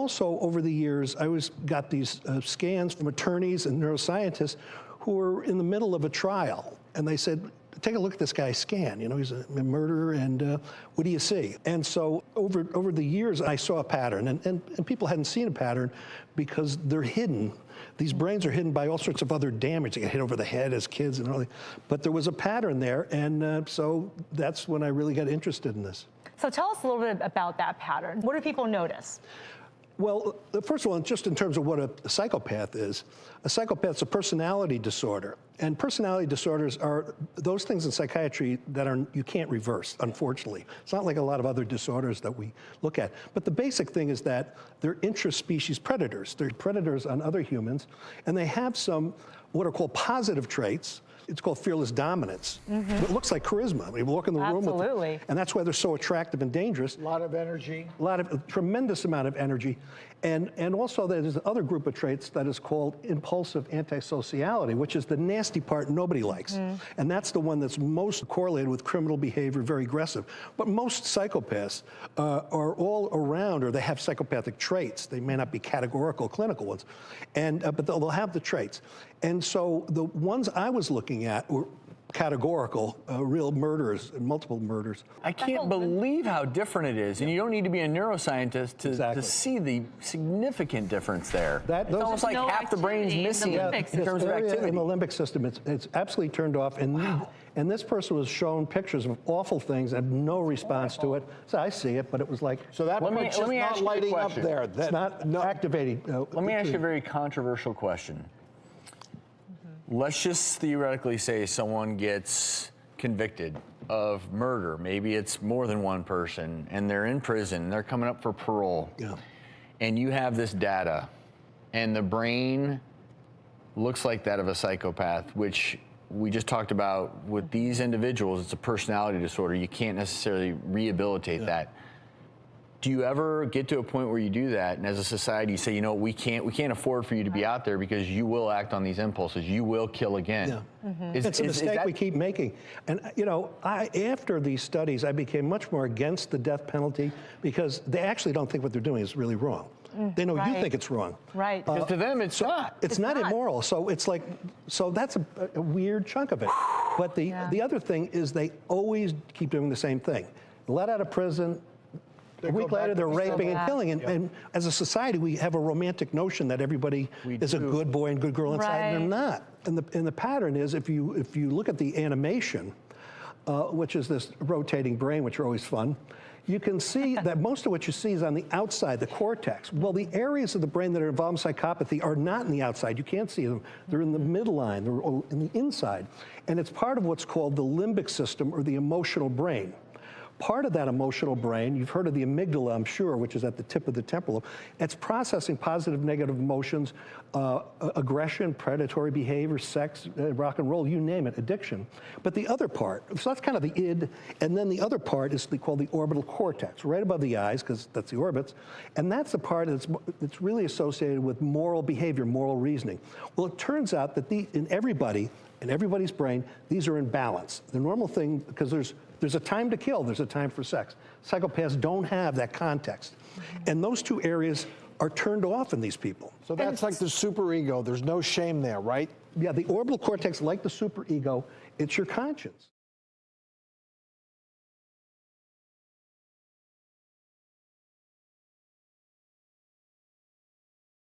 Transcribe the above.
also, over the years, I always got these scans from attorneys and neuroscientists who were in the middle of a trial, and they said, take a look at this guy's scan. You know, he's a murderer, and what do you see? And so over the years, I saw a pattern, and people hadn't seen a pattern because they're hidden. These brains are hidden by all sorts of other damage. They get hit over the head as kids and all that. But there was a pattern there, and so that's when I really got interested in this. So tell us a little bit about that pattern. What do people notice? Well, first of all, just in terms of what a psychopath is, a psychopath's a personality disorder. And personality disorders are those things in psychiatry that you can't reverse, unfortunately. It's not like a lot of other disorders that we look at. But the basic thing is that they're intraspecies predators. They're predators on other humans, and they have some what are called positive traits. It's called fearless dominance. It looks like charisma. We walk in the room with them, and that's why they're so attractive and dangerous. A lot of energy. A tremendous amount of energy. And also there's another group of traits that is called impulsive antisociality, which is the nasty part nobody likes. And that's the one that's most correlated with criminal behavior, very aggressive. But most psychopaths are all around, or they have psychopathic traits. They may not be categorical, clinical ones, but they'll have the traits. And so the ones I was looking at were categorical, real murderers, multiple murders. I can't believe how different it is, and you don't need to be a neuroscientist to see the significant difference there. It's almost like half the brain's missing in terms of activity. In the limbic system, it's absolutely turned off, and this person was shown pictures of awful things and no response to it. So I see it, but it was like, so that part's just not lighting up there. It's not activating. Let me ask you a very controversial question. Let's just theoretically say someone gets convicted of murder. Maybe it's more than one person, and they're in prison, they're coming up for parole. And you have this data, and the brain looks like that of a psychopath, which we just talked about with these individuals. It's a personality disorder. You can't necessarily rehabilitate that. Do you ever get to a point where you do that, and as a society you say, you know, we can't afford for you to be out there because you will act on these impulses, you will kill again? It's a mistake we keep making. And you know, after these studies, I became much more against the death penalty because they actually don't think what they're doing is really wrong. They know you think it's wrong. Because to them it's not. It's not immoral. So it's like, so that's a weird chunk of it. But the other thing is they always keep doing the same thing. Let out of prison, a week later, they're raping and killing. And as a society, we have a romantic notion that everybody is a good boy and good girl inside, and they're not. And the pattern is, if you look at the animation, which is this rotating brain, which are always fun, you can see that most of what you see is on the outside, the cortex. Well, the areas of the brain that are involved in psychopathy are not in the outside. You can't see them. They're in the midline, they're in the inside. And it's part of what's called the limbic system, or the emotional brain. Part of that emotional brain, you've heard of the amygdala, I'm sure, which is at the tip of the temporal lobe. It's processing positive, negative emotions, aggression, predatory behavior, sex, rock and roll, you name it, addiction. But the other part, so that's kind of the id, and then the other part is called the orbital cortex, right above the eyes, because that's the orbits, and that's the part that's really associated with moral behavior, moral reasoning. Well, it turns out that in everybody's brain, these are in balance. The normal thing, because there's a time to kill, there's a time for sex. Psychopaths don't have that context. And those two areas are turned off in these people. So that's like the superego. There's no shame there, right? Yeah, the orbital cortex, like the superego, it's your conscience.